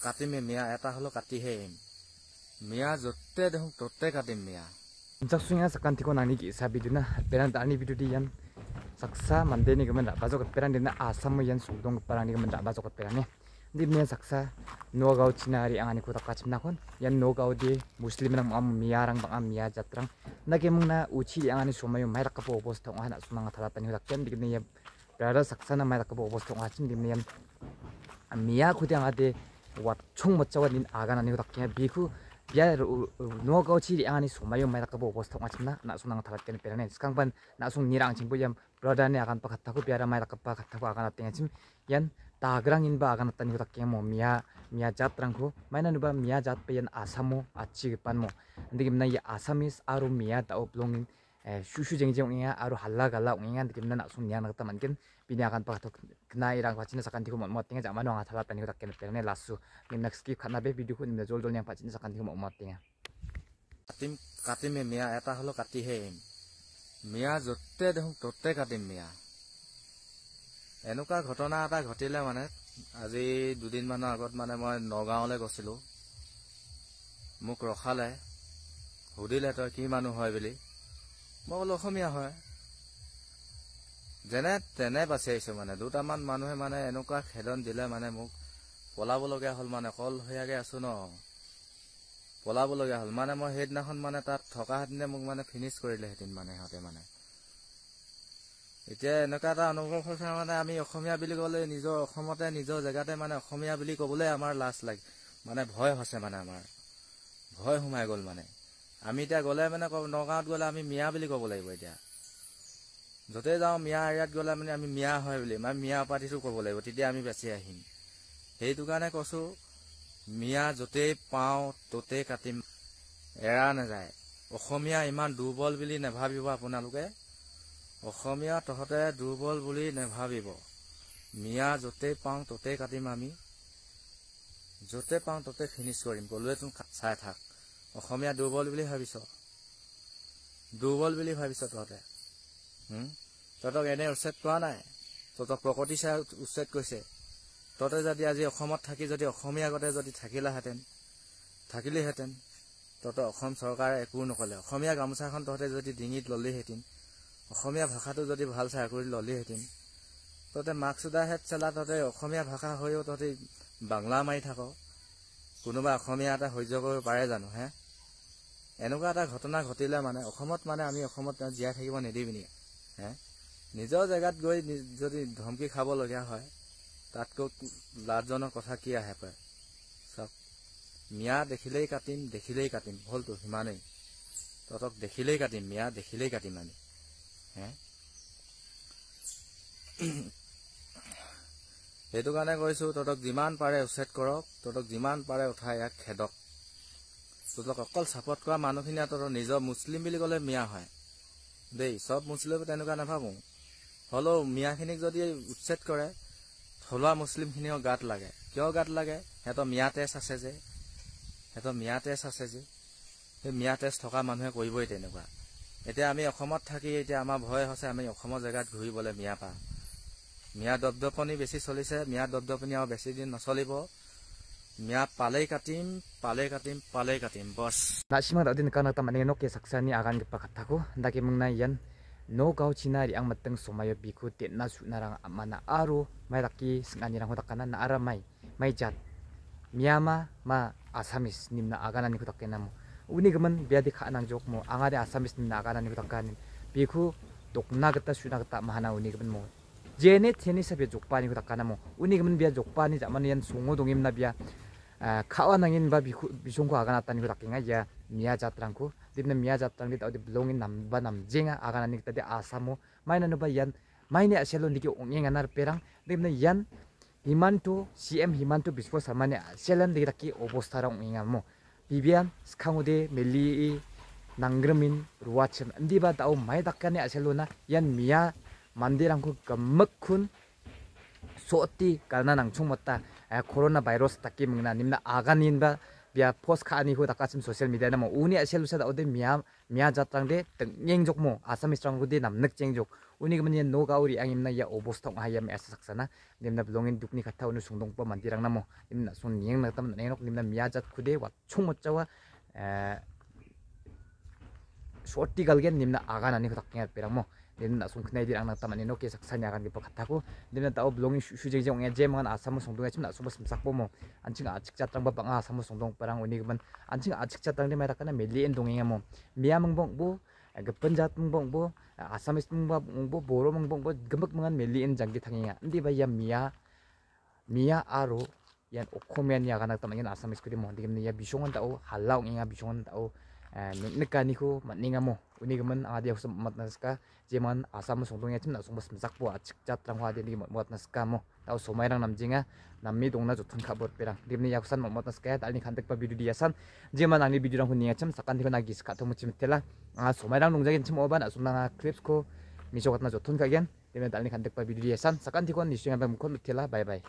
কাটিমে মিয়া এটা হলো কাটিহে মিয়া যতে দেখোন ততে কাটিম মিয়া jaksunya sakanti ko nani ki sabiduna peran dani bidudi yan saksa mandeni gaman da bazok peran dina asam yan sudong peran ni gaman da bazok peran ne dimnya saksa nogau cinari angani ko takachimna kon yan nogau di muslim nang am miarang bang am mia jatrang nage mungna uchi angani somayo mai rakapo bos tong hana sumang thalatan ni dakken digni ya brada saksa na mai rakapo bos tong achim dimnya yan mia khudang ade wat chung mochawa nin agana ni dakken biku biar nogau ciri angani somayo mai rakapo bos tong achimna na sunang thalatken perane skangban na sung nirang chingbo yam brada ne akan pakataku biara mai rakapa kataku akan atengachim yan tagrang inba akan atani dakken mo mia jatrangku maina nuba mia jat peyan asamo achi panmo ndigimna ya asamis aru mia ta oplongin shushu jengjeng inga aru halla gala inga ndigimna na sun nyang ta mankin bini akan pakatok kena irang pacina sakantiku mo tinga jamano anga thalat tani dakken perane lasu ni next skip khana be video ko nimna joldol yang pacina sakantiku mo tinga কাটিমে মিয়া এটা হলো কাটিহে মিয়া যতে দেখোন ততে কাটিম মিয়া এনেকুৱা ঘটনা এটা ঘটিলে মানে আজি দুদিন মানৰ আগত মানে মই নগাঁৱলৈ গৈছিলোঁ মোক ৰখালে সুধিলে তই কি মানুহ হয় বুলি মই বোলো অসমীয়া হয় যেনে তেনে বাছি আহিছোঁ মানে দুটামান মানুহে মানে এনেকুৱা খেদন দিলে মানে মোক পলাবলগীয়া হ'ল মানে অকলশৰীয়াকৈ আছোঁ ন পলাবলগীয়া হ'ল মানে মই সেইদিনাখন মানে তাত থকাহেঁতেনে মোক মানে ফিনিছ কৰিলেহেঁতেন মানে সিহঁতে মানে এতিয়া এনেকুৱা এটা অনুভৱ হৈছে মানে আমি অসমীয়া বুলি ক'লে নিজৰ অসমতে নিজৰ জেগাতে মানে অসমীয়া বুলি ক'বলৈ আমাৰ লাজ লাগে মানে ভয় হৈছে মানে আমাৰ ভয় সোমাই গ'ল মানে আমি এতিয়া গ'লে মানে নগাঁৱত গ'লে আমি মিয়া বুলি ক'ব লাগিব এতিয়া য'তে যাওঁ মিয়া এৰিয়াত গ'লে মানে আমি মিয়া হয় বুলি মানে মিয়া উপাধিটো ক'ব লাগিব তেতিয়া আমি বেছি আহিম সেইটো কাৰণে কৈছোঁ মিয়া য'তেই পাওঁ ত'তেই কাটিম এৰা নাযায় অসমীয়া ইমান দুৰ্বল বুলি নাভাবিব আপোনালোকে অসমীয়া তহঁতে দুৰ্বল বুলি নাভাবিব মিয়া য'তেই পাওঁ ত'তেই কাটিম আমি য'তে পাওঁ ত'তে ফিনিছ কৰিম ক'লোৱে তুমি চাই থাক অসমীয়া দুৰ্বল বুলি ভাবিছ তহঁতে তহঁতক এনে উচ্ছেদ কৰা নাই তহঁতক প্ৰকৃতি চাই উচ্ছেদ কৰিছে তহঁতে যদি আজি অসমত থাকি যদি অসমীয়া আগতে যদি থাকিলিহেঁতেন তহঁতৰ অসম চৰকাৰে একো নক'লে অসমীয়া গামোচাখন তহঁতে যদি ডিঙিত ল'লিহেঁতেন অসমীয়া ভাষাটো যদি ভাল চাই কৰি ল'লিহেঁতেন তহঁতে মাকচুদা হেড চেলা তহঁতে অসমীয়া ভাষা হৈও তহঁতে বাংলা মাৰি থাক কোনোবা অসমীয়া এটা সহ্য কৰিব পাৰে জানো হে এনেকুৱা এটা ঘটনা ঘটিলে মানে অসমত মানে আমি অসমত জীয়াই থাকিব নিদিবি নেকি হে নিজৰ জেগাত গৈ যদি ধমকি খাবলগীয়া হয় তাতকৈ লাজজনক কথা কি আহে পায় চাওক মিয়া দেখিলেই কাটিম হ'লতো সিমানেই তহঁতক দেখিলেই কাটিম মিয়া দেখিলেই কাটিম আমি হে সেইটো কাৰণে কৈছোঁ তহঁতক যিমান পাৰে উচ্ছেদ কৰক তহঁতক যিমান পাৰে উঠাই ইয়াক খেদক তহঁতক অকল ছাপৰ্ট কৰা মানুহখিনিয়ে তহঁতৰ নিজৰ মুছলিম বুলি ক'লে মিয়া হয় দেই চব মুছলিম তেনেকুৱা নাভাবোঁ হ'লেও মিয়াখিনিক যদি উচ্ছেদ কৰে থলুৱা মুছলিমখিনিও গাত লাগে কিয় গাত লাগে সিহঁতৰ মিয়া তেজ আছে যে সেই মিয়া তেজ থকা মানুহে কৰিবই তেনেকুৱা এতিয়া আমি অসমত থাকি এতিয়া আমাৰ ভয় হৈছে আমি অসমৰ জেগাত ঘূৰিবলৈ মিয়া দপদপনি বেছি চলিছে মিয়া দপদপনি আৰু বেছি দিন নচলিব মিয়া পালেই কাটিম বছ nasimang daw din kana tamane no ke saksani agan ge pakatako ndake mungna yan no gau chinari ang mateng somayo biku te na sunarang mana aru mai raki singani rang hodakana na ara mai jat miyama ma asamis nimna agana ni hodakenamo uni gaman biadi khanang jok mo angade asamis nimna agana ni hodakanin biku dokna gata suna gata mahana uni gaman mo jene teni sabe jokpa ni hodakanamo uni gaman bia jokpa ni jaman yan songo dongim na bia kawa nangin ba bisongko agana tani hodakenga ya mia jatrangku dimna mia jatrang di tawdi belongin namba namjenga agana ni tadi asamo maina no ba yan maine aselo niki ongenga nar perang dimna yan himanto CM himanto bispo samane aselan diraki obostara ongenga mo bibian skangode meli nanggramin ruwachem ndiba tau mai dakkane aselona yan mia mandirangku gemekkun soti karena nangchung mata corona virus taki mengna nimna aganin ba biya post ka ani hu dakasim social media na mo uni asel usa da ode mia jatrang de tengeng jok mo asam strang gu de namnak cheng jok uni gman yen no gauri angim na ya obostong hayam as saksana nimna blongin dukni khatha unu sungdong pa mandirang na mo nimna sun nieng na tam na nok nimna mia jat khude wa chung mo chawa shorti galgen nimna aga nani khatak ngar perang mo nimna sun khnai dirang na tam ani no ke saksanya gan gi pa khatha ko nimna ta blongin shujeng jong je mangan asam sungdong chimna subas sak po mo anching achik jatrang ba banga asam sungdong parang uni gman anching achik jatrang de mera kana meli en dongeng mo mia mengbong bu gepen jat mengbong bu asamis mengbong bu boro mengbong bu gemek mangan meli en janggi thanginga ndi ba ya mia aro yan okhomian ya kana tam yan asamis kudi mo digem ya bisongan tao halau nginga bisongan tao nekani ko matninga mo uni gman adi usam matnaska jeman asam sungdong ya chimna sungbas msak po achik jatrang wa de ni matnaska mo tao somairang namjinga nammi dongna jotun khabor perang dimni yaksan matnaska dalni khantek pa bidu diasan jeman ani bidu rang huninga chim sakan dikon agi ska to muchim tela somairang nongjagin chim oban asumna clips ko misokatna jotun kagen dimni dalni khantek pa bidu diasan sakan dikon nisinga bang kon tela bye bye.